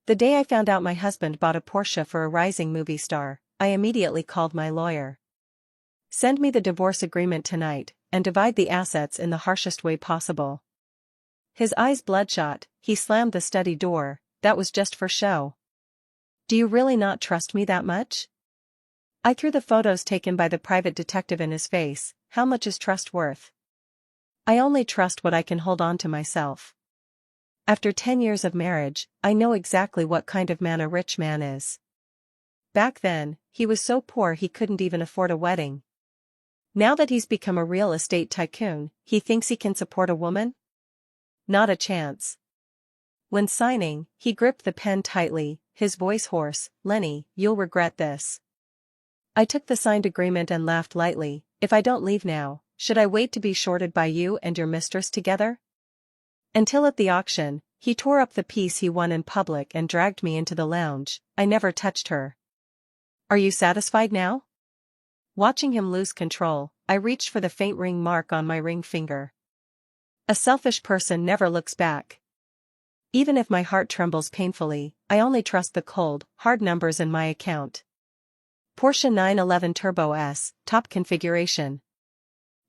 The day I found out my husband bought a Porsche for a rising movie star, I immediately called my lawyer. Send me the divorce agreement tonight, and divide the assets in the harshest way possible. His eyes bloodshot, he slammed the study door. That was just for show. Do you really not trust me that much? I threw the photos taken by the private detective in his face. How much is trust worth? I only trust what I can hold on to myself. After 10 years of marriage, I know exactly what kind of man a rich man is. Back then, he was so poor he couldn't even afford a wedding. Now that he's become a real estate tycoon, he thinks he can support a woman? Not a chance. When signing, he gripped the pen tightly, his voice hoarse. Lenny, you'll regret this. I took the signed agreement and laughed lightly. If I don't leave now, should I wait to be shorted by you and your mistress together? Until at the auction, he tore up the piece he won in public and dragged me into the lounge. I never touched her. Are you satisfied now? Watching him lose control, I reached for the faint ring mark on my ring finger. A selfish person never looks back. Even if my heart trembles painfully, I only trust the cold, hard numbers in my account. Porsche 911 Turbo S, top configuration.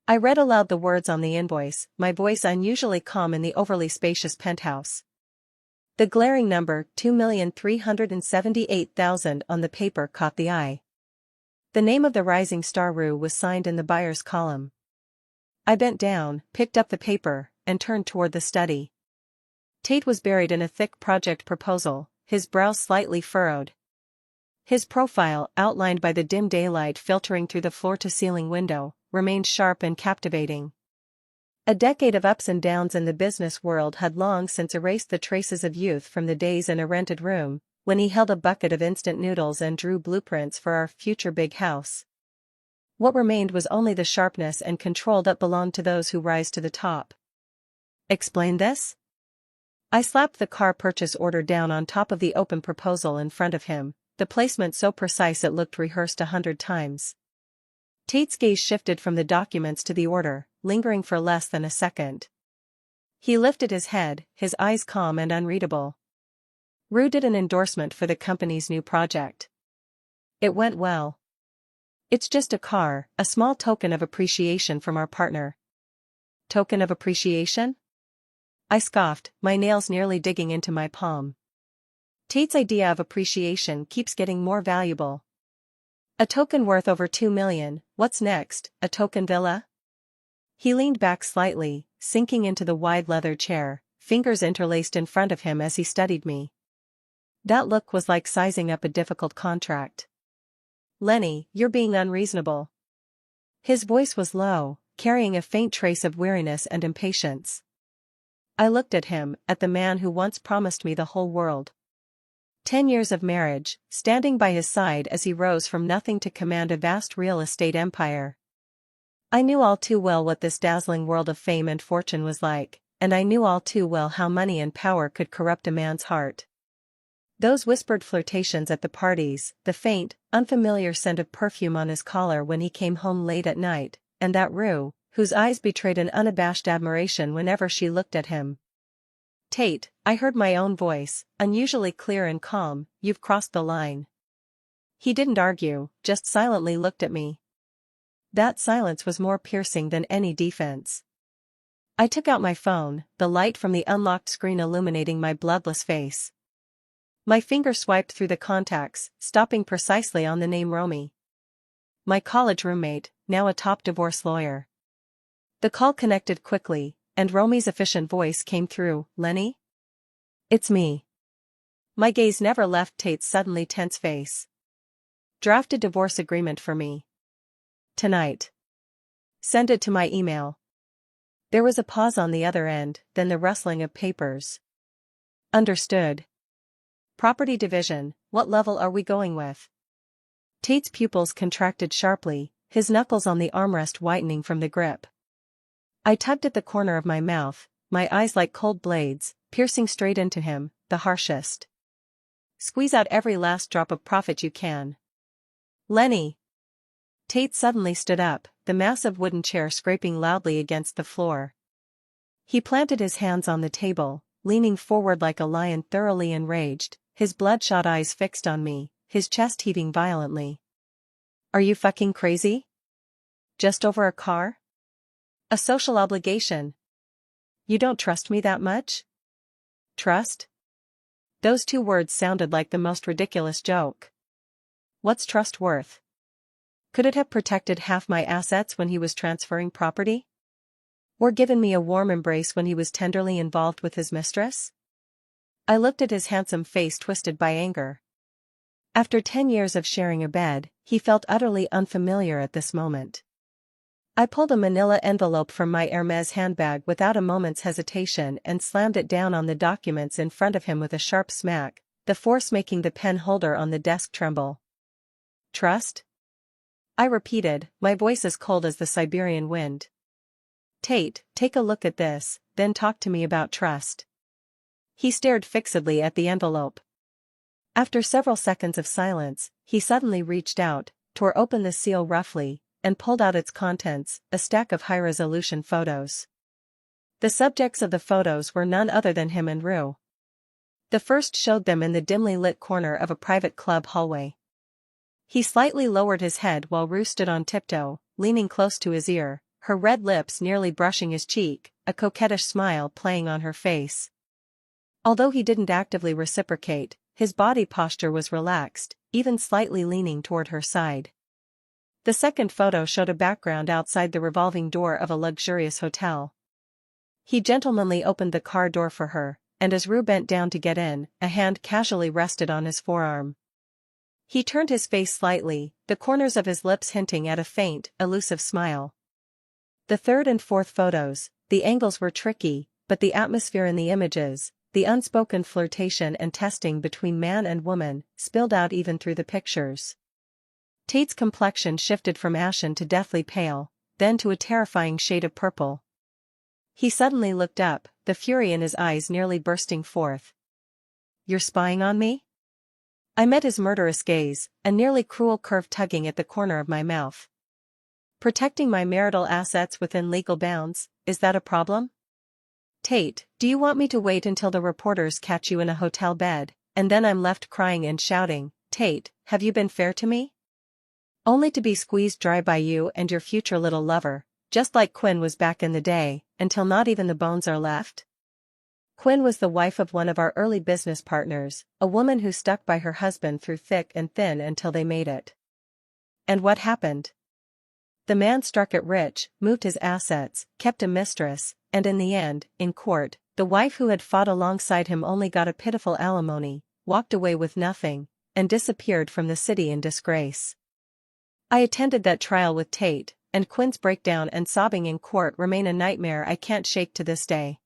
I read aloud the words on the invoice, my voice unusually calm in the overly spacious penthouse. The glaring number, 2,378,000 on the paper caught the eye. The name of the rising star Rue was signed in the buyer's column. I bent down, picked up the paper, and turned toward the study. Tate was buried in a thick project proposal, his brows slightly furrowed. His profile, outlined by the dim daylight filtering through the floor-to-ceiling window, remained sharp and captivating. A decade of ups and downs in the business world had long since erased the traces of youth from the days in a rented room, when he held a bucket of instant noodles and drew blueprints for our future big house. What remained was only the sharpness and control that belonged to those who rise to the top. Explain this? I slapped the car purchase order down on top of the open proposal in front of him, the placement so precise it looked rehearsed 100 times. Tate's gaze shifted from the documents to the order, lingering for less than a second. He lifted his head, his eyes calm and unreadable. Rue did an endorsement for the company's new project. It went well. It's just a car, a small token of appreciation from our partner. Token of appreciation? I scoffed, my nails nearly digging into my palm. Tate's idea of appreciation keeps getting more valuable. A token worth over 2 million, what's next, a token villa? He leaned back slightly, sinking into the wide leather chair, fingers interlaced in front of him as he studied me. That look was like sizing up a difficult contract. Lenny, you're being unreasonable. His voice was low, carrying a faint trace of weariness and impatience. I looked at him, at the man who once promised me the whole world. 10 years of marriage, standing by his side as he rose from nothing to command a vast real estate empire. I knew all too well what this dazzling world of fame and fortune was like, and I knew all too well how money and power could corrupt a man's heart. Those whispered flirtations at the parties, the faint, unfamiliar scent of perfume on his collar when he came home late at night, and that Rue, whose eyes betrayed an unabashed admiration whenever she looked at him. Tate, I heard my own voice, unusually clear and calm, you've crossed the line. He didn't argue, just silently looked at me. That silence was more piercing than any defense. I took out my phone, the light from the unlocked screen illuminating my bloodless face. My finger swiped through the contacts, stopping precisely on the name Romy. My college roommate, now a top divorce lawyer. The call connected quickly, and Romy's efficient voice came through. Lenny? It's me. My gaze never left Tate's suddenly tense face. Draft a divorce agreement for me. Tonight. Send it to my email. There was a pause on the other end, then the rustling of papers. Understood. Property division, what level are we going with? Tate's pupils contracted sharply, his knuckles on the armrest whitening from the grip. I tugged at the corner of my mouth, my eyes like cold blades, piercing straight into him, the harshest. Squeeze out every last drop of profit you can. Lenny! Tate suddenly stood up, the massive wooden chair scraping loudly against the floor. He planted his hands on the table, leaning forward like a lion thoroughly enraged, his bloodshot eyes fixed on me, his chest heaving violently. Are you fucking crazy? Just over a car? A social obligation. You don't trust me that much? Trust? Those two words sounded like the most ridiculous joke. What's trust worth? Could it have protected half my assets when he was transferring property? Or given me a warm embrace when he was tenderly involved with his mistress? I looked at his handsome face twisted by anger. After 10 years of sharing a bed, he felt utterly unfamiliar at this moment. I pulled a manila envelope from my Hermes handbag without a moment's hesitation and slammed it down on the documents in front of him with a sharp smack, the force making the pen holder on the desk tremble. Trust? I repeated, my voice as cold as the Siberian wind. Tate, take a look at this, then talk to me about trust. He stared fixedly at the envelope. After several seconds of silence, he suddenly reached out, tore open the seal roughly, and pulled out its contents, a stack of high-resolution photos. The subjects of the photos were none other than him and Rue. The first showed them in the dimly lit corner of a private club hallway. He slightly lowered his head while Rue stood on tiptoe, leaning close to his ear, her red lips nearly brushing his cheek, a coquettish smile playing on her face. Although he didn't actively reciprocate, his body posture was relaxed, even slightly leaning toward her side. The second photo showed a background outside the revolving door of a luxurious hotel. He gentlemanly opened the car door for her, and as Rue bent down to get in, a hand casually rested on his forearm. He turned his face slightly, the corners of his lips hinting at a faint, elusive smile. The third and fourth photos, the angles were tricky, but the atmosphere in the images, the unspoken flirtation and testing between man and woman, spilled out even through the pictures. Tate's complexion shifted from ashen to deathly pale, then to a terrifying shade of purple. He suddenly looked up, the fury in his eyes nearly bursting forth. You're spying on me? I met his murderous gaze, a nearly cruel curve tugging at the corner of my mouth. Protecting my marital assets within legal bounds, is that a problem? Tate, do you want me to wait until the reporters catch you in a hotel bed, and then I'm left crying and shouting, Tate, have you been fair to me? Only to be squeezed dry by you and your future little lover, just like Quinn was back in the day, until not even the bones are left? Quinn was the wife of one of our early business partners, a woman who stuck by her husband through thick and thin until they made it. And what happened? The man struck it rich, moved his assets, kept a mistress, and in the end, in court, the wife who had fought alongside him only got a pitiful alimony, walked away with nothing, and disappeared from the city in disgrace. I attended that trial with Tate, and Quinn's breakdown and sobbing in court remain a nightmare I can't shake to this day.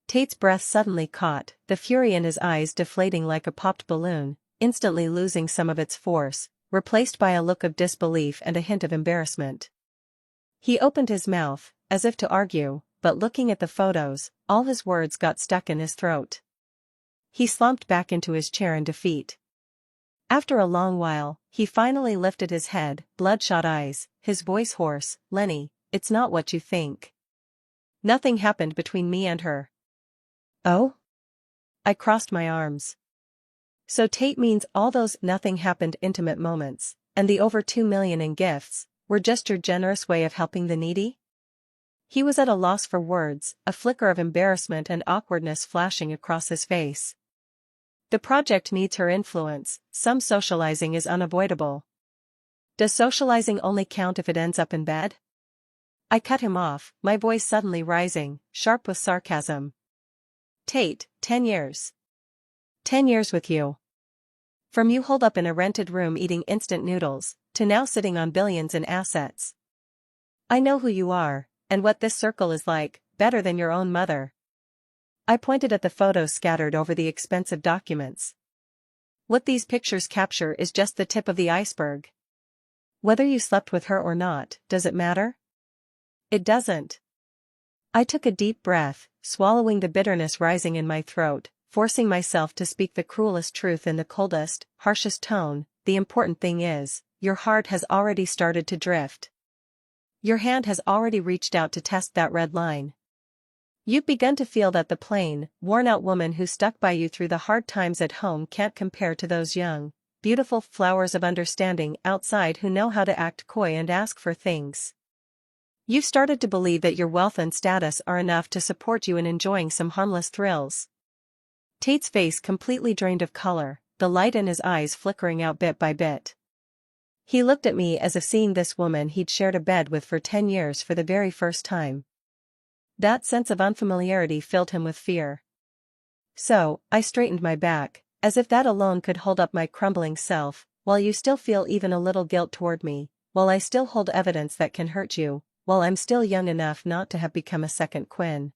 Tate's breath suddenly caught, the fury in his eyes deflating like a popped balloon, instantly losing some of its force, replaced by a look of disbelief and a hint of embarrassment. He opened his mouth, as if to argue, but looking at the photos, all his words got stuck in his throat. He slumped back into his chair in defeat. After a long while, he finally lifted his head, bloodshot eyes, his voice hoarse, Lenny, it's not what you think. Nothing happened between me and her. Oh? I crossed my arms. So Tate means all those nothing happened intimate moments, and the over 2 million in gifts, were just your generous way of helping the needy? He was at a loss for words, a flicker of embarrassment and awkwardness flashing across his face. The project needs her influence, some socializing is unavoidable. Does socializing only count if it ends up in bed? I cut him off, my voice suddenly rising, sharp with sarcasm. Tate, 10 years. 10 years with you. From you holed up in a rented room eating instant noodles, to now sitting on billions in assets. I know who you are, and what this circle is like, better than your own mother. I pointed at the photos scattered over the expensive documents. What these pictures capture is just the tip of the iceberg. Whether you slept with her or not, does it matter? It doesn't. I took a deep breath, swallowing the bitterness rising in my throat, forcing myself to speak the cruelest truth in the coldest, harshest tone. The important thing is, your heart has already started to drift. Your hand has already reached out to test that red line. You've begun to feel that the plain, worn-out woman who stuck by you through the hard times at home can't compare to those young, beautiful flowers of understanding outside who know how to act coy and ask for things. You've started to believe that your wealth and status are enough to support you in enjoying some harmless thrills. Tate's face completely drained of color, the light in his eyes flickering out bit by bit. He looked at me as if seeing this woman he'd shared a bed with for 10 years for the very first time. That sense of unfamiliarity filled him with fear. So, I straightened my back, as if that alone could hold up my crumbling self. While you still feel even a little guilt toward me, while I still hold evidence that can hurt you, while I'm still young enough not to have become a second Quinn.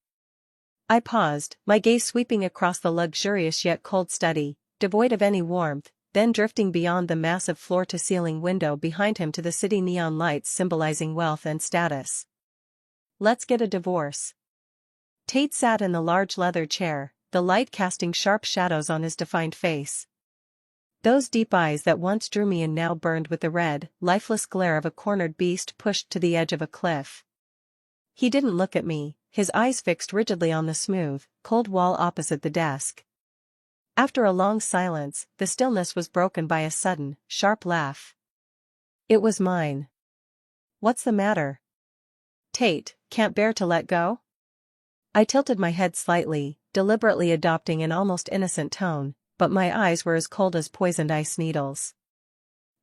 I paused, my gaze sweeping across the luxurious yet cold study, devoid of any warmth, then drifting beyond the massive floor-to-ceiling window behind him to the city neon lights symbolizing wealth and status. Let's get a divorce. Tate sat in the large leather chair, the light casting sharp shadows on his defined face. Those deep eyes that once drew me in now burned with the red, lifeless glare of a cornered beast pushed to the edge of a cliff. He didn't look at me, his eyes fixed rigidly on the smooth, cold wall opposite the desk. After a long silence, the stillness was broken by a sudden, sharp laugh. It was mine. What's the matter? Tate, can't bear to let go? I tilted my head slightly, deliberately adopting an almost innocent tone, but my eyes were as cold as poisoned ice needles.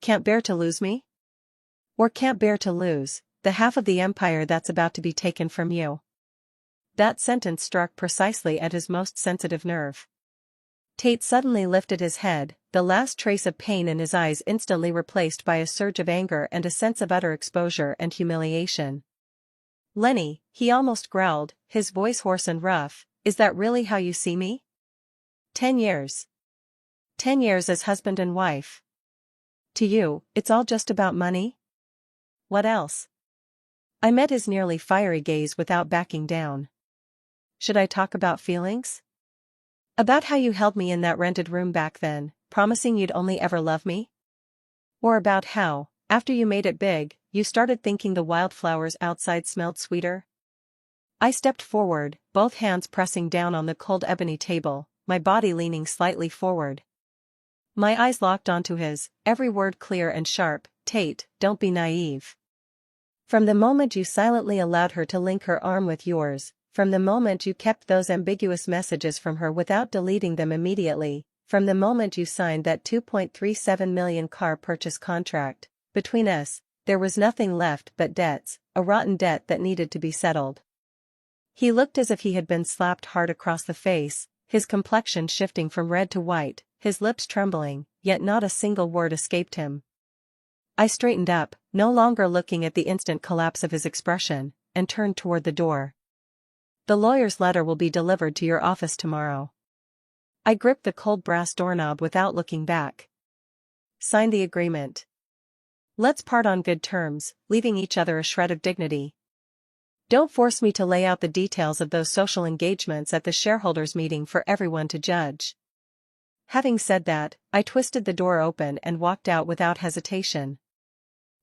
Can't bear to lose me? Or can't bear to lose the half of the empire that's about to be taken from you? That sentence struck precisely at his most sensitive nerve. Tate suddenly lifted his head, the last trace of pain in his eyes instantly replaced by a surge of anger and a sense of utter exposure and humiliation. Lenny, he almost growled, his voice hoarse and rough, is that really how you see me? 10 years. 10 years as husband and wife. To you, it's all just about money? What else? I met his nearly fiery gaze without backing down. Should I talk about feelings? About how you held me in that rented room back then, promising you'd only ever love me? Or about how, after you made it big, you started thinking the wildflowers outside smelled sweeter? I stepped forward, both hands pressing down on the cold ebony table, my body leaning slightly forward. My eyes locked onto his, every word clear and sharp. Tate, don't be naive. From the moment you silently allowed her to link her arm with yours, from the moment you kept those ambiguous messages from her without deleting them immediately, from the moment you signed that $2.37 million car purchase contract, between us, there was nothing left but debts, a rotten debt that needed to be settled. He looked as if he had been slapped hard across the face, his complexion shifting from red to white, his lips trembling, yet not a single word escaped him. I straightened up, no longer looking at the instant collapse of his expression, and turned toward the door. The lawyer's letter will be delivered to your office tomorrow. I gripped the cold brass doorknob without looking back. Sign the agreement. Let's part on good terms, leaving each other a shred of dignity. Don't force me to lay out the details of those social engagements at the shareholders' meeting for everyone to judge. Having said that, I twisted the door open and walked out without hesitation.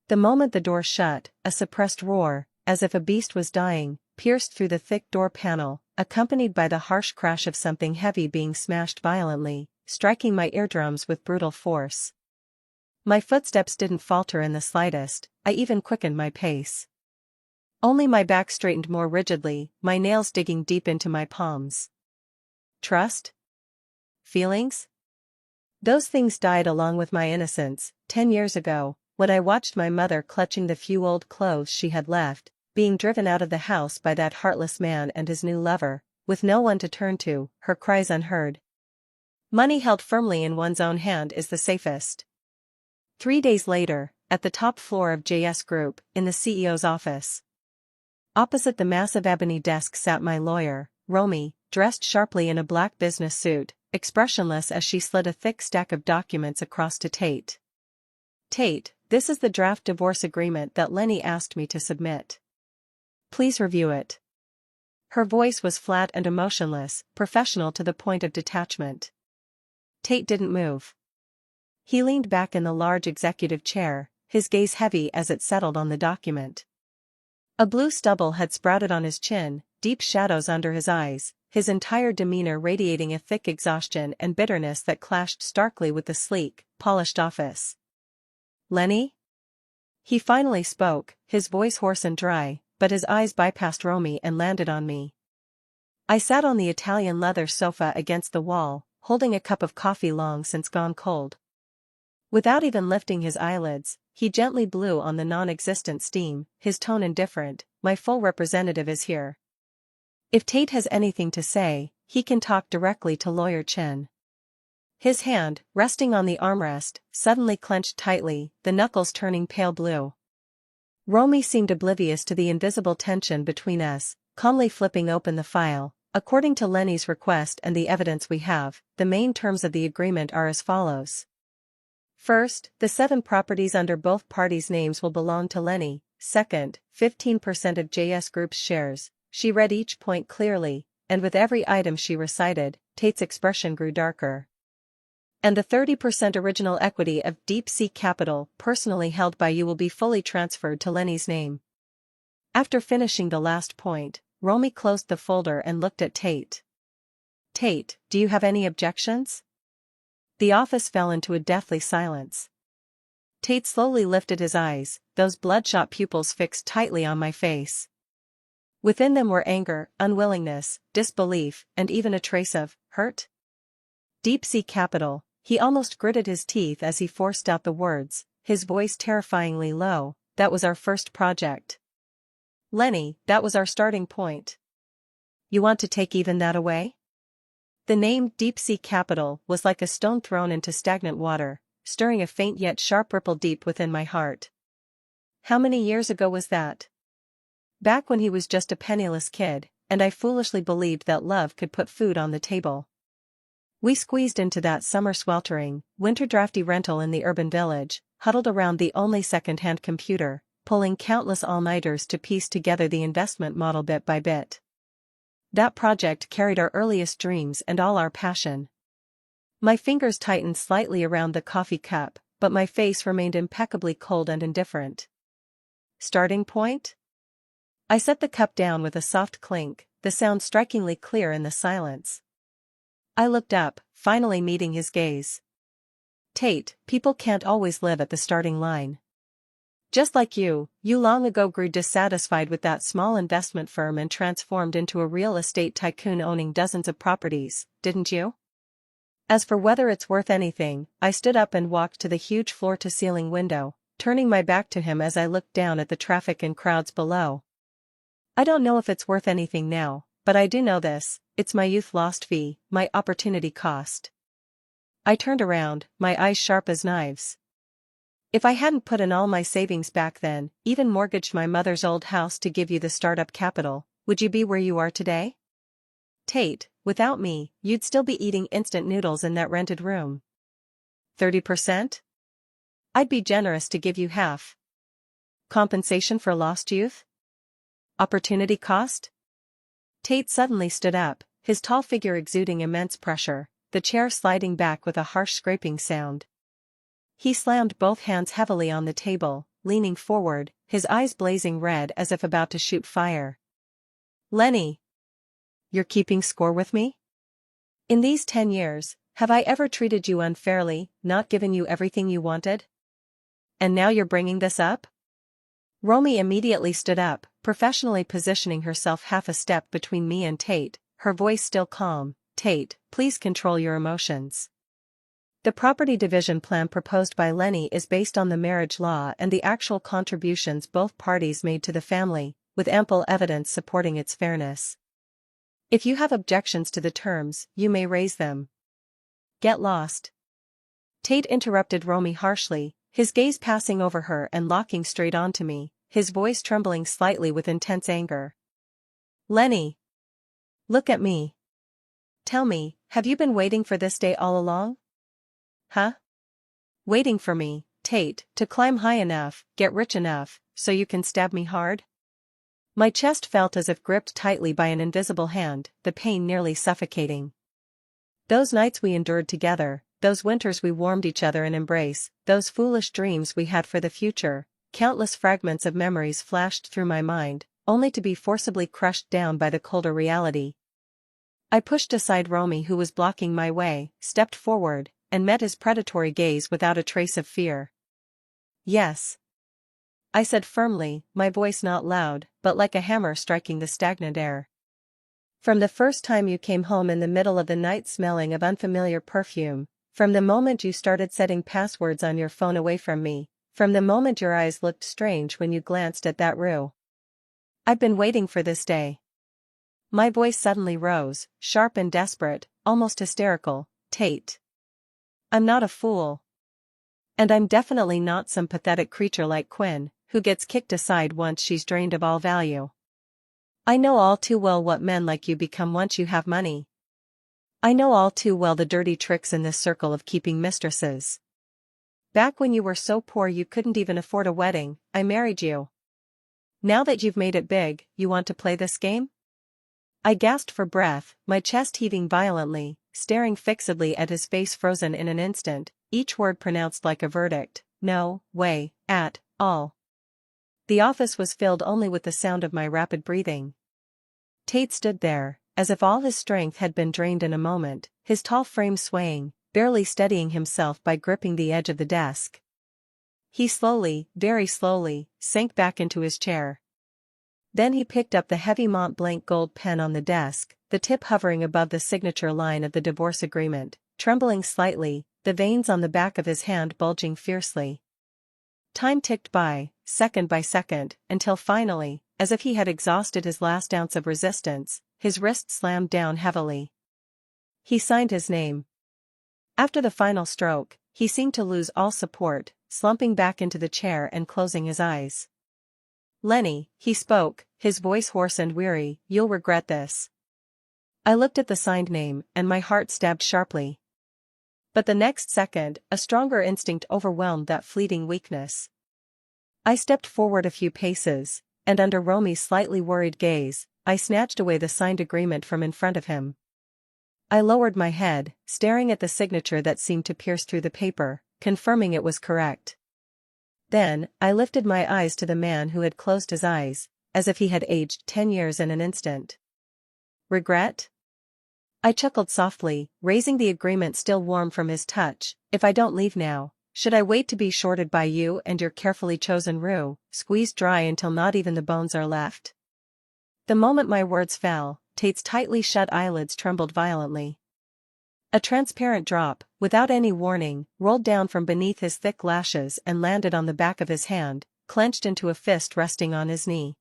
The moment the door shut, a suppressed roar, as if a beast was dying, pierced through the thick door panel, accompanied by the harsh crash of something heavy being smashed violently, striking my eardrums with brutal force. My footsteps didn't falter in the slightest, I even quickened my pace. Only my back straightened more rigidly, my nails digging deep into my palms. Trust? Feelings? Those things died along with my innocence, 10 years ago, when I watched my mother clutching the few old clothes she had left, being driven out of the house by that heartless man and his new lover, with no one to turn to, her cries unheard. Money held firmly in one's own hand is the safest. 3 days later, at the top floor of JS Group, in the CEO's office. Opposite the massive ebony desk sat my lawyer, Romy, dressed sharply in a black business suit, expressionless as she slid a thick stack of documents across to Tate. Tate, this is the draft divorce agreement that Lenny asked me to submit. Please review it. Her voice was flat and emotionless, professional to the point of detachment. Tate didn't move. He leaned back in the large executive chair, his gaze heavy as it settled on the document. A blue stubble had sprouted on his chin, deep shadows under his eyes, his entire demeanor radiating a thick exhaustion and bitterness that clashed starkly with the sleek, polished office. "Lenny?" He finally spoke, his voice hoarse and dry, but his eyes bypassed Romy and landed on me. I sat on the Italian leather sofa against the wall, holding a cup of coffee long since gone cold. Without even lifting his eyelids, he gently blew on the non-existent steam, his tone indifferent. "My full representative is here. If Tate has anything to say, he can talk directly to Lawyer Chen." His hand, resting on the armrest, suddenly clenched tightly, the knuckles turning pale blue. Romy seemed oblivious to the invisible tension between us, calmly flipping open the file. "According to Lenny's request and the evidence we have, the main terms of the agreement are as follows. First, the 7 properties under both parties' names will belong to Lenny. Second, 15% of JS Group's shares." She read each point clearly, and with every item she recited, Tate's expression grew darker. "And the 30% original equity of Deep Sea Capital, personally held by you, will be fully transferred to Lenny's name." After finishing the last point, Romy closed the folder and looked at Tate. "Tate, do you have any objections?" The office fell into a deathly silence. Tate slowly lifted his eyes, those bloodshot pupils fixed tightly on my face. Within them were anger, unwillingness, disbelief, and even a trace of hurt. "Deep Sea Capital," he almost gritted his teeth as he forced out the words, his voice terrifyingly low. "That was our first project. Lenny, that was our starting point. You want to take even that away?" The name Deep Sea Capital was like a stone thrown into stagnant water, stirring a faint yet sharp ripple deep within my heart. How many years ago was that? Back when he was just a penniless kid, and I foolishly believed that love could put food on the table. We squeezed into that summer sweltering, winter drafty rental in the urban village, huddled around the only second-hand computer, pulling countless all-nighters to piece together the investment model bit by bit. That project carried our earliest dreams and all our passion. My fingers tightened slightly around the coffee cup, but my face remained impeccably cold and indifferent. Starting point? I set the cup down with a soft clink, the sound strikingly clear in the silence. I looked up, finally meeting his gaze. "Tate, people can't always live at the starting line. Just like you long ago grew dissatisfied with that small investment firm and transformed into a real estate tycoon owning dozens of properties, didn't you? As for whether it's worth anything," I stood up and walked to the huge floor-to-ceiling window, turning my back to him as I looked down at the traffic and crowds below. "I don't know if it's worth anything now, but I do know this: it's my youth lost fee, my opportunity cost." I turned around, my eyes sharp as knives. "If I hadn't put in all my savings back then, even mortgaged my mother's old house to give you the startup capital, would you be where you are today? Tate, without me, you'd still be eating instant noodles in that rented room. 30%? I'd be generous to give you half. Compensation for lost youth? Opportunity cost?" Tate suddenly stood up, his tall figure exuding immense pressure, the chair sliding back with a harsh scraping sound. He slammed both hands heavily on the table, leaning forward, his eyes blazing red as if about to shoot fire. "Lenny, you're keeping score with me? In these 10 years, have I ever treated you unfairly, not given you everything you wanted? And now you're bringing this up?" Romy immediately stood up, professionally positioning herself half a step between me and Tate, her voice still calm. "Tate, please control your emotions. The property division plan proposed by Lenny is based on the marriage law and the actual contributions both parties made to the family, with ample evidence supporting its fairness. If you have objections to the terms, you may raise them." "Get lost." Tate interrupted Romy harshly, his gaze passing over her and locking straight onto me, his voice trembling slightly with intense anger. "Lenny, look at me. Tell me, have you been waiting for this day all along? Huh? Waiting for me, Tate, to climb high enough, get rich enough, so you can stab me hard?" My chest felt as if gripped tightly by an invisible hand, the pain nearly suffocating. Those nights we endured together, those winters we warmed each other in embrace, those foolish dreams we had for the future, countless fragments of memories flashed through my mind, only to be forcibly crushed down by the colder reality. I pushed aside Romy, who was blocking my way, stepped forward, and met his predatory gaze without a trace of fear. "Yes," I said firmly, my voice not loud, but like a hammer striking the stagnant air. "From the first time you came home in the middle of the night smelling of unfamiliar perfume, from the moment you started setting passwords on your phone away from me, from the moment your eyes looked strange when you glanced at that rue. I've been waiting for this day." My voice suddenly rose, sharp and desperate, almost hysterical. "Tate, I'm not a fool. And I'm definitely not some pathetic creature like Quinn, who gets kicked aside once she's drained of all value. I know all too well what men like you become once you have money. I know all too well the dirty tricks in this circle of keeping mistresses. Back when you were so poor you couldn't even afford a wedding, I married you. Now that you've made it big, you want to play this game?" I gasped for breath, my chest heaving violently, staring fixedly at his face frozen in an instant, each word pronounced like a verdict. No way, at all. The office was filled only with the sound of my rapid breathing. Tate stood there, as if all his strength had been drained in a moment, his tall frame swaying, barely steadying himself by gripping the edge of the desk. He slowly, very slowly, sank back into his chair. Then he picked up the heavy Mont Blanc gold pen on the desk, the tip hovering above the signature line of the divorce agreement, trembling slightly, the veins on the back of his hand bulging fiercely. Time ticked by second, until finally, as if he had exhausted his last ounce of resistance, his wrist slammed down heavily. He signed his name. After the final stroke, he seemed to lose all support, slumping back into the chair and closing his eyes. "Lenny," he spoke, his voice hoarse and weary, "you'll regret this." I looked at the signed name, and my heart stabbed sharply. But the next second, a stronger instinct overwhelmed that fleeting weakness. I stepped forward a few paces, and under Romy's slightly worried gaze, I snatched away the signed agreement from in front of him. I lowered my head, staring at the signature that seemed to pierce through the paper, confirming it was correct. Then, I lifted my eyes to the man who had closed his eyes, as if he had aged 10 years in an instant. "Regret?" I chuckled softly, raising the agreement still warm from his touch. "If I don't leave now, should I wait to be shorted by you and your carefully chosen rue, squeezed dry until not even the bones are left?" The moment my words fell, Tate's tightly shut eyelids trembled violently. A transparent drop, without any warning, rolled down from beneath his thick lashes and landed on the back of his hand, clenched into a fist resting on his knee.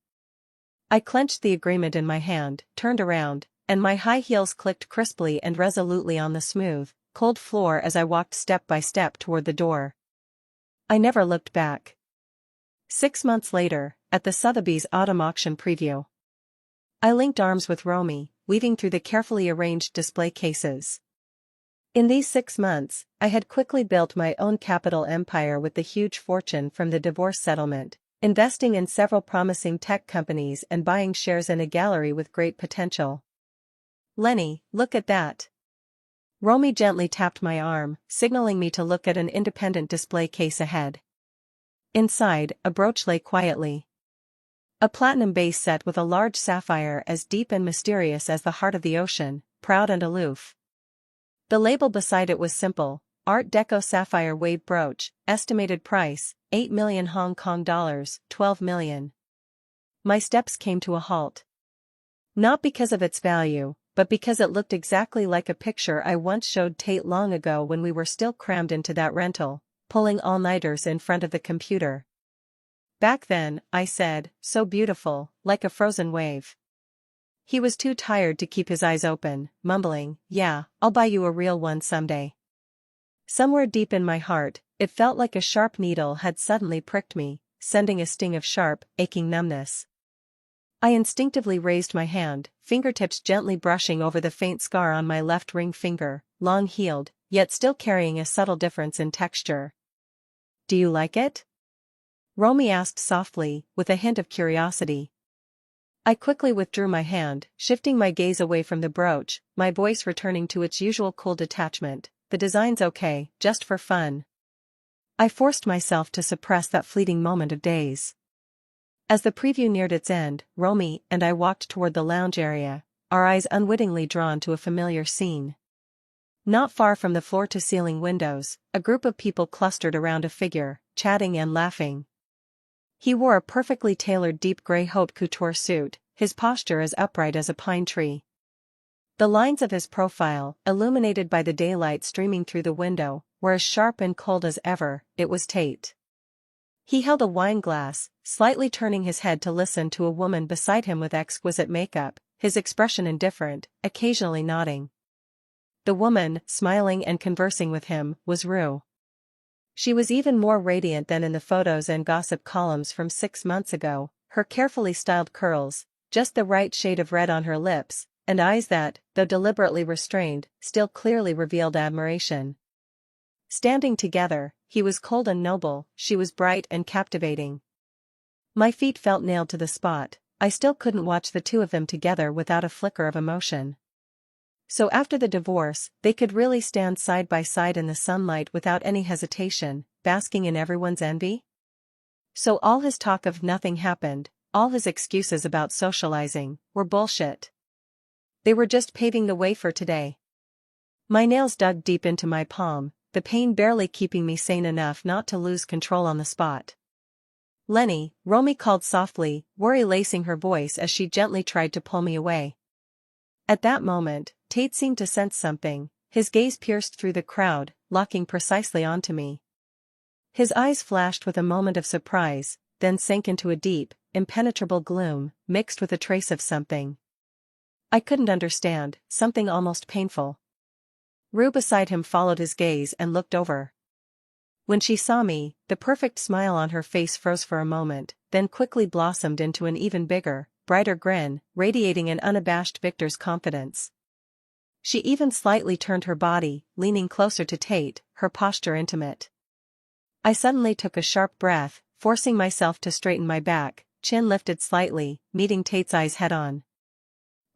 I clenched the agreement in my hand, turned around, and my high heels clicked crisply and resolutely on the smooth, cold floor as I walked step by step toward the door. I never looked back. 6 months later, at the Sotheby's autumn auction preview, I linked arms with Romy, weaving through the carefully arranged display cases. In these 6 months, I had quickly built my own capital empire with the huge fortune from the divorce settlement, investing in several promising tech companies and buying shares in a gallery with great potential. "Lenny, look at that." Romy gently tapped my arm, signaling me to look at an independent display case ahead. Inside, a brooch lay quietly. A platinum base set with a large sapphire as deep and mysterious as the heart of the ocean, proud and aloof. The label beside it was simple: Art Deco Sapphire Wave Brooch, estimated price, 8 million Hong Kong dollars, 12 million. My steps came to a halt. Not because of its value, but because it looked exactly like a picture I once showed Tate long ago when we were still crammed into that rental, pulling all-nighters in front of the computer. "Back then," I said, "so beautiful, like a frozen wave." He was too tired to keep his eyes open, mumbling, "Yeah, I'll buy you a real one someday." Somewhere deep in my heart, it felt like a sharp needle had suddenly pricked me, sending a sting of sharp, aching numbness. I instinctively raised my hand, fingertips gently brushing over the faint scar on my left ring finger, long healed, yet still carrying a subtle difference in texture. "Do you like it?" Romy asked softly, with a hint of curiosity. I quickly withdrew my hand, shifting my gaze away from the brooch, my voice returning to its usual cool detachment. "The design's okay, just for fun." I forced myself to suppress that fleeting moment of daze. As the preview neared its end, Romy and I walked toward the lounge area, our eyes unwittingly drawn to a familiar scene. Not far from the floor-to-ceiling windows, a group of people clustered around a figure, chatting and laughing. He wore a perfectly tailored deep gray haute couture suit, his posture as upright as a pine tree. The lines of his profile, illuminated by the daylight streaming through the window, were as sharp and cold as ever. It was Tate. He held a wine glass, slightly turning his head to listen to a woman beside him with exquisite makeup, his expression indifferent, occasionally nodding. The woman, smiling and conversing with him, was Rue. She was even more radiant than in the photos and gossip columns from 6 months ago, her carefully styled curls, just the right shade of red on her lips, and eyes that, though deliberately restrained, still clearly revealed admiration. Standing together, he was cold and noble, she was bright and captivating. My feet felt nailed to the spot. I still couldn't watch the two of them together without a flicker of emotion. So after the divorce, they could really stand side by side in the sunlight without any hesitation, basking in everyone's envy? So all his talk of nothing happened, all his excuses about socializing, were bullshit. They were just paving the way for today. My nails dug deep into my palm, the pain barely keeping me sane enough not to lose control on the spot. "Lenny," Romy called softly, worry lacing her voice as she gently tried to pull me away. At that moment, Tate seemed to sense something, his gaze pierced through the crowd, locking precisely onto me. His eyes flashed with a moment of surprise, then sank into a deep, impenetrable gloom, mixed with a trace of something I couldn't understand, something almost painful. Rue beside him followed his gaze and looked over. When she saw me, the perfect smile on her face froze for a moment, then quickly blossomed into an even bigger, brighter grin, radiating an unabashed victor's confidence. She even slightly turned her body, leaning closer to Tate, her posture intimate. I suddenly took a sharp breath, forcing myself to straighten my back, chin lifted slightly, meeting Tate's eyes head-on.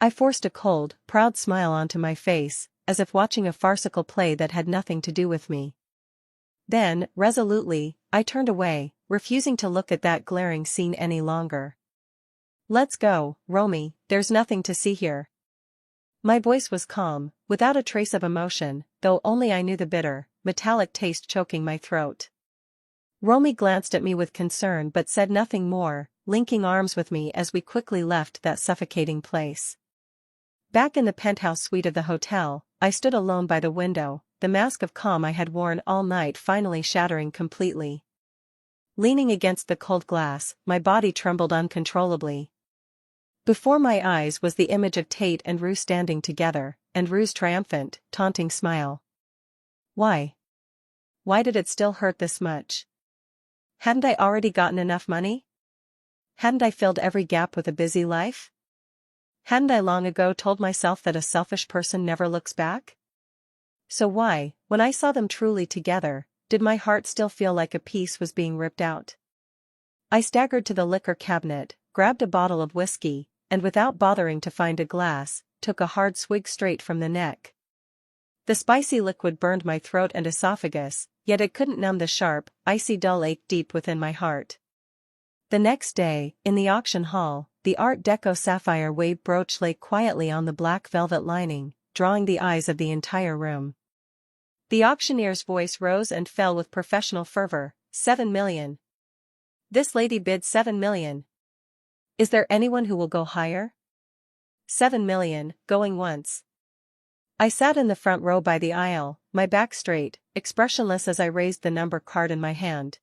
I forced a cold, proud smile onto my face, as if watching a farcical play that had nothing to do with me. Then, resolutely, I turned away, refusing to look at that glaring scene any longer. "Let's go, Romy, there's nothing to see here." My voice was calm, without a trace of emotion, though only I knew the bitter, metallic taste choking my throat. Romy glanced at me with concern but said nothing more, linking arms with me as we quickly left that suffocating place. Back in the penthouse suite of the hotel, I stood alone by the window, the mask of calm I had worn all night finally shattering completely. Leaning against the cold glass, my body trembled uncontrollably. Before my eyes was the image of Tate and Rue standing together, and Rue's triumphant, taunting smile. Why? Why did it still hurt this much? Hadn't I already gotten enough money? Hadn't I filled every gap with a busy life? Hadn't I long ago told myself that a selfish person never looks back? So why, when I saw them truly together, did my heart still feel like a piece was being ripped out? I staggered to the liquor cabinet, grabbed a bottle of whiskey, and without bothering to find a glass, took a hard swig straight from the neck. The spicy liquid burned my throat and esophagus, yet it couldn't numb the sharp, icy dull ache deep within my heart. The next day, in the auction hall, the Art Deco sapphire wave brooch lay quietly on the black velvet lining, drawing the eyes of the entire room. The auctioneer's voice rose and fell with professional fervor. 7 million. This lady bid 7 million. Is there anyone who will go higher? 7 million, going once. I sat in the front row by the aisle, my back straight, expressionless as I raised the number card in my hand.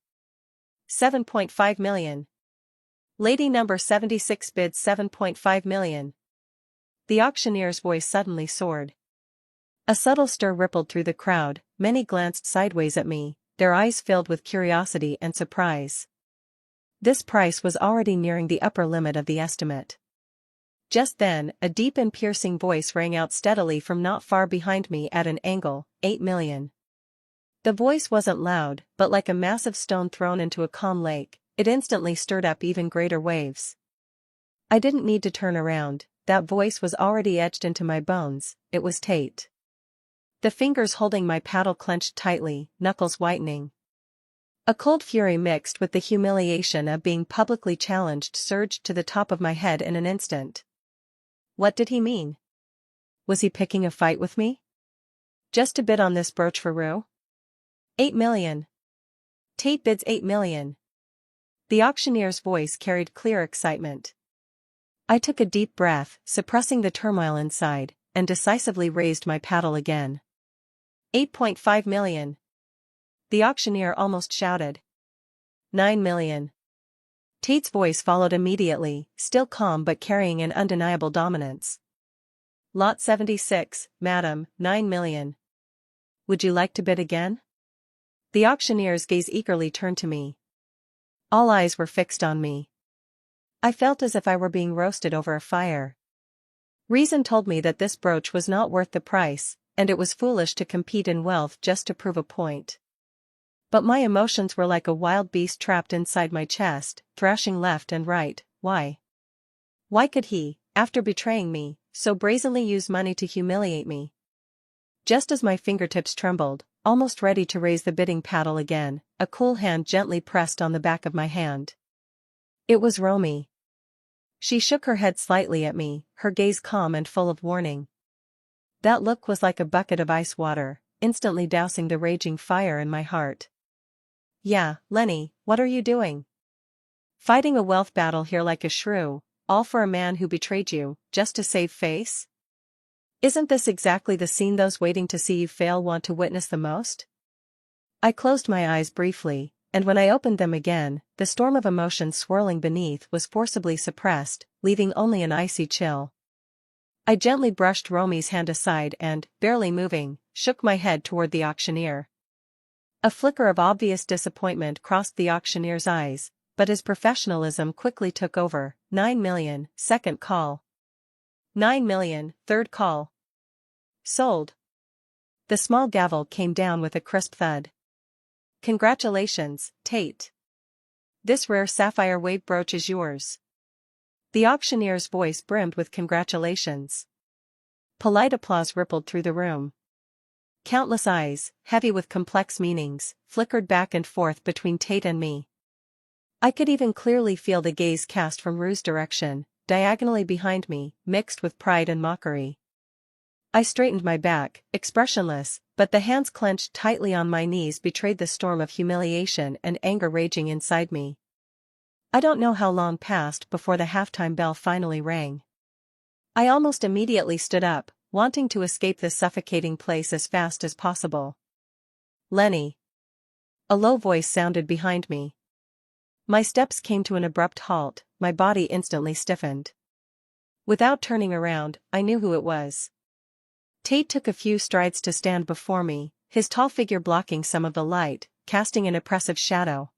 7.5 million. Lady number 76 bids 7.5 million. The auctioneer's voice suddenly soared. A subtle stir rippled through the crowd, many glanced sideways at me, their eyes filled with curiosity and surprise. This price was already nearing the upper limit of the estimate. Just then, a deep and piercing voice rang out steadily from not far behind me at an angle, 8 million. The voice wasn't loud, but like a massive stone thrown into a calm lake, it instantly stirred up even greater waves. I didn't need to turn around, that voice was already etched into my bones. It was Tate. The fingers holding my paddle clenched tightly, knuckles whitening. A cold fury mixed with the humiliation of being publicly challenged surged to the top of my head in an instant. What did he mean? Was he picking a fight with me? Just to bid on this brooch for Rue? 8 million. Tate bids 8 million. The auctioneer's voice carried clear excitement. I took a deep breath, suppressing the turmoil inside, and decisively raised my paddle again. 8.5 million. The auctioneer almost shouted. 9 million. Tate's voice followed immediately, still calm but carrying an undeniable dominance. Lot 76, madam, 9 million. Would you like to bid again? The auctioneer's gaze eagerly turned to me. All eyes were fixed on me. I felt as if I were being roasted over a fire. Reason told me that this brooch was not worth the price, and it was foolish to compete in wealth just to prove a point. But my emotions were like a wild beast trapped inside my chest, thrashing left and right. Why? Why could he, after betraying me, so brazenly use money to humiliate me? Just as my fingertips trembled, almost ready to raise the bidding paddle again, a cool hand gently pressed on the back of my hand. It was Romy. She shook her head slightly at me, her gaze calm and full of warning. That look was like a bucket of ice water, instantly dousing the raging fire in my heart. Yeah, Lenny, what are you doing? Fighting a wealth battle here like a shrew, all for a man who betrayed you, just to save face? Isn't this exactly the scene those waiting to see you fail want to witness the most? I closed my eyes briefly, and when I opened them again, the storm of emotion swirling beneath was forcibly suppressed, leaving only an icy chill. I gently brushed Romy's hand aside and, barely moving, shook my head toward the auctioneer. A flicker of obvious disappointment crossed the auctioneer's eyes, but his professionalism quickly took over. 9 million, second call. 9 million, third call. Sold. The small gavel came down with a crisp thud. Congratulations, Tate. This rare sapphire wave brooch is yours. The auctioneer's voice brimmed with congratulations. Polite applause rippled through the room. Countless eyes, heavy with complex meanings, flickered back and forth between Tate and me. I could even clearly feel the gaze cast from Rue's direction, diagonally behind me, mixed with pride and mockery. I straightened my back, expressionless, but the hands clenched tightly on my knees betrayed the storm of humiliation and anger raging inside me. I don't know how long passed before the halftime bell finally rang. I almost immediately stood up, wanting to escape this suffocating place as fast as possible. Lenny. A low voice sounded behind me. My steps came to an abrupt halt, my body instantly stiffened. Without turning around, I knew who it was. Tate took a few strides to stand before me, his tall figure blocking some of the light, casting an oppressive shadow.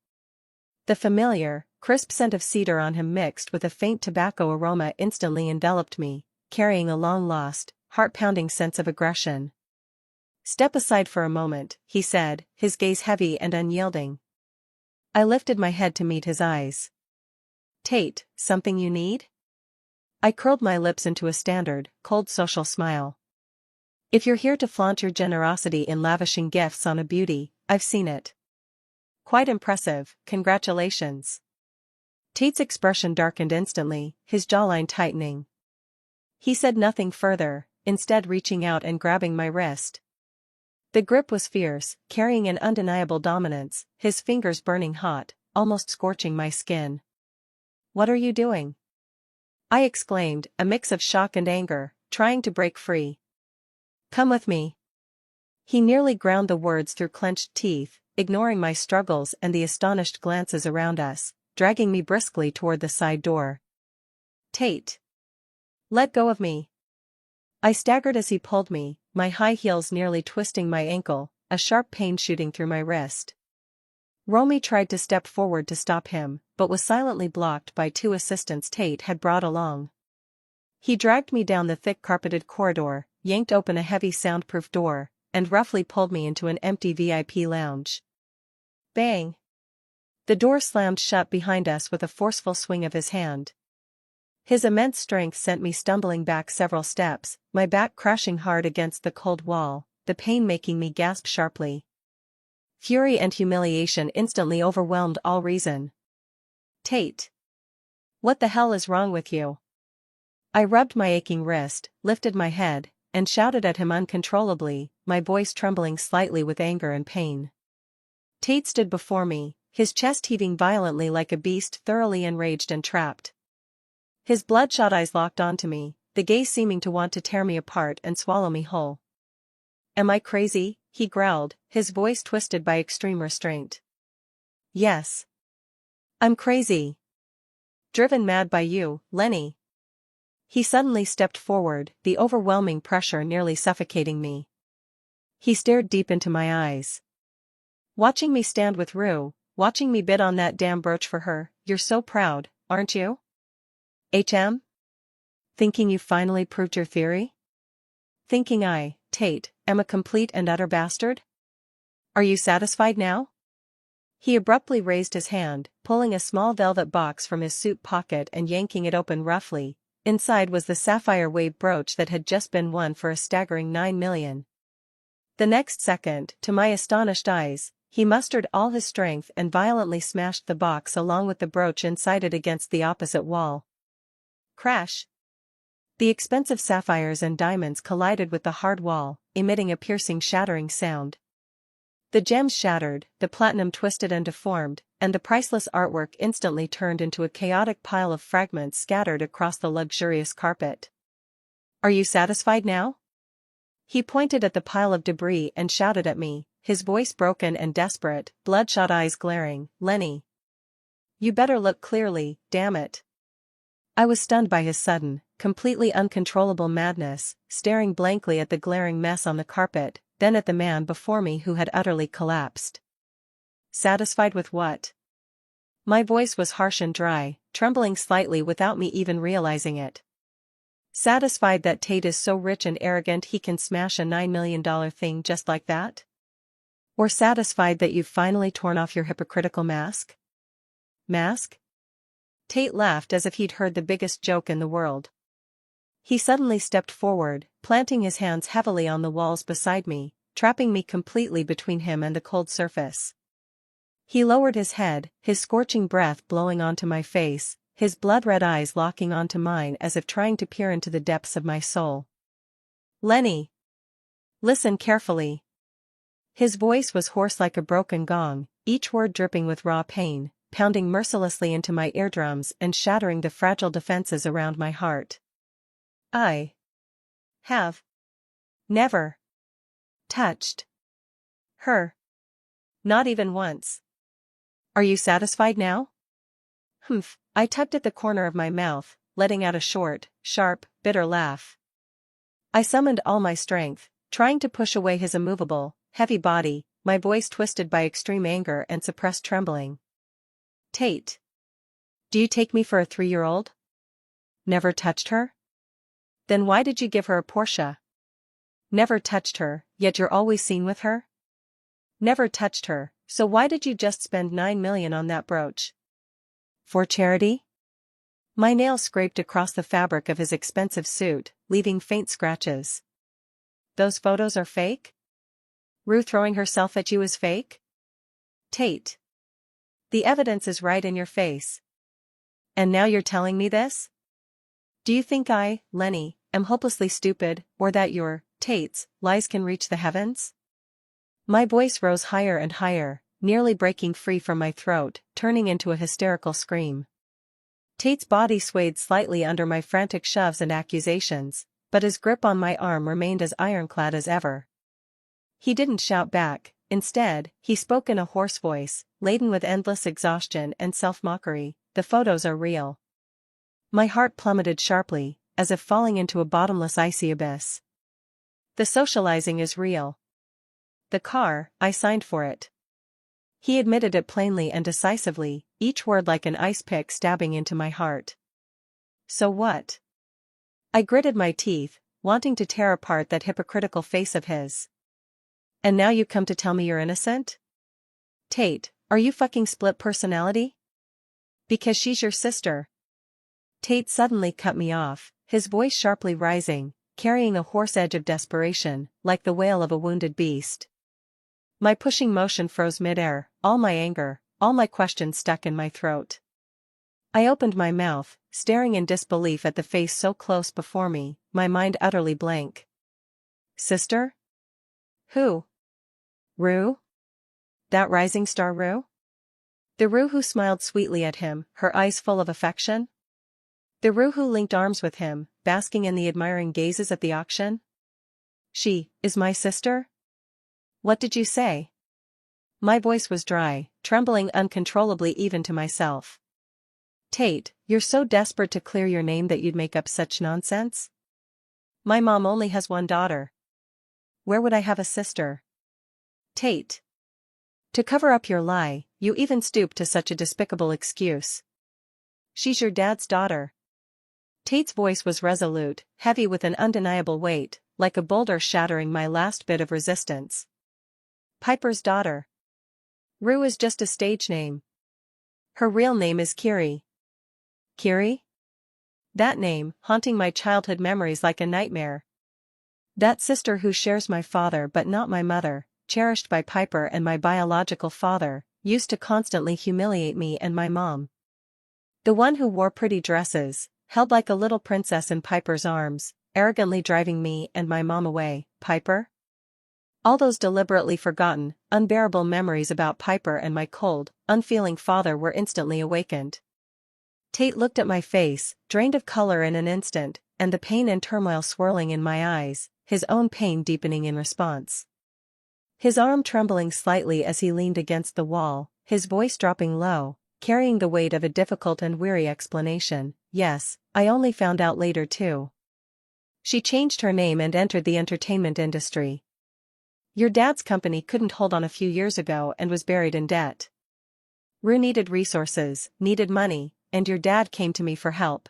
The familiar, crisp scent of cedar on him mixed with a faint tobacco aroma instantly enveloped me, carrying a long-lost, heart-pounding sense of aggression. Step aside for a moment, he said, his gaze heavy and unyielding. I lifted my head to meet his eyes. Tate, something you need? I curled my lips into a standard, cold social smile. If you're here to flaunt your generosity in lavishing gifts on a beauty, I've seen it. Quite impressive, congratulations. Tate's expression darkened instantly, his jawline tightening. He said nothing further, instead reaching out and grabbing my wrist. The grip was fierce, carrying an undeniable dominance, his fingers burning hot, almost scorching my skin. What are you doing? I exclaimed, a mix of shock and anger, trying to break free. Come with me. He nearly ground the words through clenched teeth, ignoring my struggles and the astonished glances around us, dragging me briskly toward the side door. Tate. Let go of me. I staggered as he pulled me, my high heels nearly twisting my ankle, a sharp pain shooting through my wrist. Romy tried to step forward to stop him, but was silently blocked by two assistants Tate had brought along. He dragged me down the thick carpeted corridor, yanked open a heavy soundproof door, and roughly pulled me into an empty VIP lounge. Bang! The door slammed shut behind us with a forceful swing of his hand. His immense strength sent me stumbling back several steps, my back crashing hard against the cold wall, the pain making me gasp sharply. Fury and humiliation instantly overwhelmed all reason. Tate. What the hell is wrong with you? I rubbed my aching wrist, lifted my head, and shouted at him uncontrollably, my voice trembling slightly with anger and pain. Tate stood before me, his chest heaving violently like a beast thoroughly enraged and trapped. His bloodshot eyes locked onto me, the gaze seeming to want to tear me apart and swallow me whole. Am I crazy? He growled, his voice twisted by extreme restraint. Yes. I'm crazy. Driven mad by you, Lenny. He suddenly stepped forward, the overwhelming pressure nearly suffocating me. He stared deep into my eyes. Watching me stand with Rue, watching me bid on that damn brooch for her, you're so proud, aren't you? HM? Thinking you finally proved your theory? Thinking I, Tate, am a complete and utter bastard? Are you satisfied now? He abruptly raised his hand, pulling a small velvet box from his suit pocket and yanking it open roughly. Inside was the sapphire wave brooch that had just been won for a staggering 9 million. The next second, to my astonished eyes, he mustered all his strength and violently smashed the box along with the brooch inside it against the opposite wall. Crash! The expensive sapphires and diamonds collided with the hard wall, emitting a piercing shattering sound. The gems shattered, the platinum twisted and deformed, and the priceless artwork instantly turned into a chaotic pile of fragments scattered across the luxurious carpet. Are you satisfied now? He pointed at the pile of debris and shouted at me, his voice broken and desperate, bloodshot eyes glaring, Lenny. You better look clearly, damn it. I was stunned by his sudden, completely uncontrollable madness, staring blankly at the glaring mess on the carpet, then at the man before me who had utterly collapsed. Satisfied with what? My voice was harsh and dry, trembling slightly without me even realizing it. Satisfied that Tate is so rich and arrogant he can smash a $9 million thing just like that? Or satisfied that you've finally torn off your hypocritical mask? Mask? Tate laughed as if he'd heard the biggest joke in the world. He suddenly stepped forward, planting his hands heavily on the walls beside me, trapping me completely between him and the cold surface. He lowered his head, his scorching breath blowing onto my face, his blood-red eyes locking onto mine as if trying to peer into the depths of my soul. Lenny! Listen carefully. His voice was hoarse like a broken gong, each word dripping with raw pain, pounding mercilessly into my eardrums and shattering the fragile defenses around my heart. I have never touched her. Not even once. Are you satisfied now? Humph, I tugged at the corner of my mouth, letting out a short, sharp, bitter laugh. I summoned all my strength, trying to push away his immovable, heavy body, my voice twisted by extreme anger and suppressed trembling. Tate. Do you take me for a 3-year-old? Never touched her? Then why did you give her a Porsche? Never touched her, yet you're always seen with her? Never touched her, so why did you just spend 9 million on that brooch? For charity? My nails scraped across the fabric of his expensive suit, leaving faint scratches. Those photos are fake? Rue throwing herself at you is fake? Tate. The evidence is right in your face. And now you're telling me this? Do you think I, Lenny, am hopelessly stupid, or that your, Tate's, lies can reach the heavens? My voice rose higher and higher, nearly breaking free from my throat, turning into a hysterical scream. Tate's body swayed slightly under my frantic shoves and accusations, but his grip on my arm remained as ironclad as ever. He didn't shout back. Instead, he spoke in a hoarse voice, laden with endless exhaustion and self-mockery. The photos are real. My heart plummeted sharply, as if falling into a bottomless icy abyss. The socializing is real. The car, I signed for it. He admitted it plainly and decisively, each word like an ice pick stabbing into my heart. So what? I gritted my teeth, wanting to tear apart that hypocritical face of his. And now you come to tell me you're innocent? Tate, are you fucking split personality? Because she's your sister. Tate suddenly cut me off, his voice sharply rising, carrying a hoarse edge of desperation, like the wail of a wounded beast. My pushing motion froze midair, all my anger, all my questions stuck in my throat. I opened my mouth, staring in disbelief at the face so close before me, my mind utterly blank. Sister? Who? Rue? That rising star Rue? The Rue who smiled sweetly at him, her eyes full of affection? The Rue who linked arms with him, basking in the admiring gazes at the auction? She is my sister? What did you say? My voice was dry, trembling uncontrollably even to myself. Tate, you're so desperate to clear your name that you'd make up such nonsense? My mom only has one daughter. Where would I have a sister? Tate. To cover up your lie, you even stoop to such a despicable excuse. She's your dad's daughter. Tate's voice was resolute, heavy with an undeniable weight, like a boulder shattering my last bit of resistance. Piper's daughter. Rue is just a stage name. Her real name is Kiri. Kiri? That name, haunting my childhood memories like a nightmare. That sister who shares my father but not my mother, cherished by Piper and my biological father, used to constantly humiliate me and my mom. The one who wore pretty dresses, held like a little princess in Piper's arms, arrogantly driving me and my mom away, Piper? All those deliberately forgotten, unbearable memories about Piper and my cold, unfeeling father were instantly awakened. Tate looked at my face, drained of color in an instant, and the pain and turmoil swirling in my eyes, his own pain deepening in response. His arm trembling slightly as he leaned against the wall, his voice dropping low, carrying the weight of a difficult and weary explanation. Yes, I only found out later too. She changed her name and entered the entertainment industry. Your dad's company couldn't hold on a few years ago and was buried in debt. Rue needed resources, needed money, and your dad came to me for help.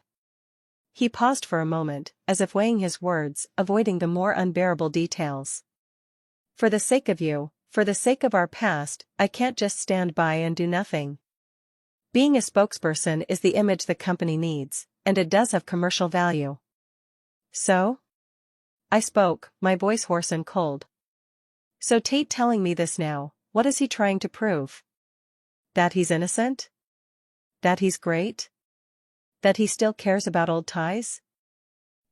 He paused for a moment, as if weighing his words, avoiding the more unbearable details. For the sake of you, for the sake of our past, I can't just stand by and do nothing. Being a spokesperson is the image the company needs, and it does have commercial value. So? I spoke, my voice hoarse and cold. So Tate telling me this now, what is he trying to prove? That he's innocent? That he's great? That he still cares about old ties?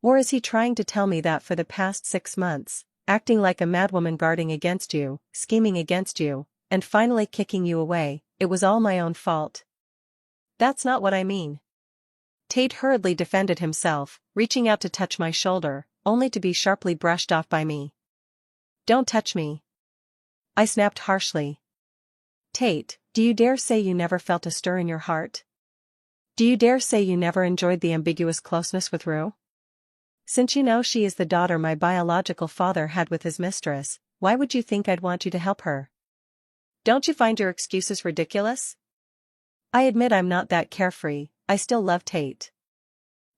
Or is he trying to tell me that for the past 6 months, acting like a madwoman guarding against you, scheming against you, and finally kicking you away, it was all my own fault? That's not what I mean. Tate hurriedly defended himself, reaching out to touch my shoulder, only to be sharply brushed off by me. Don't touch me. I snapped harshly. Tate, do you dare say you never felt a stir in your heart? Do you dare say you never enjoyed the ambiguous closeness with Rue? Since you know she is the daughter my biological father had with his mistress, why would you think I'd want you to help her? Don't you find your excuses ridiculous? I admit I'm not that carefree, I still love Tate.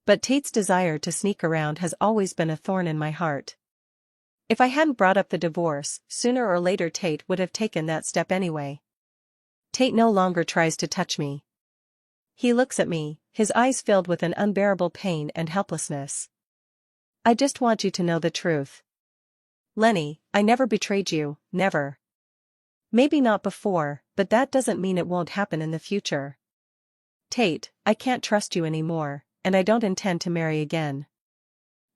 But Tate's desire to sneak around has always been a thorn in my heart. If I hadn't brought up the divorce, sooner or later Tate would have taken that step anyway. Tate no longer tries to touch me. He looks at me, his eyes filled with an unbearable pain and helplessness. I just want you to know the truth. Lenny, I never betrayed you, never. Maybe not before, but that doesn't mean it won't happen in the future. Tate, I can't trust you anymore, and I don't intend to marry again.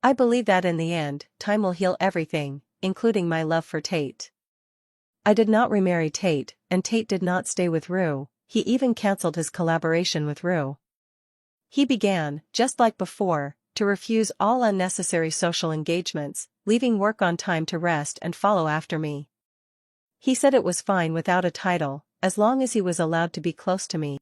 I believe that in the end, time will heal everything, including my love for Tate. I did not remarry Tate, and Tate did not stay with Rue, he even cancelled his collaboration with Rue. He began, just like before, to refuse all unnecessary social engagements, leaving work on time to rest and follow after me. He said it was fine without a title, as long as he was allowed to be close to me.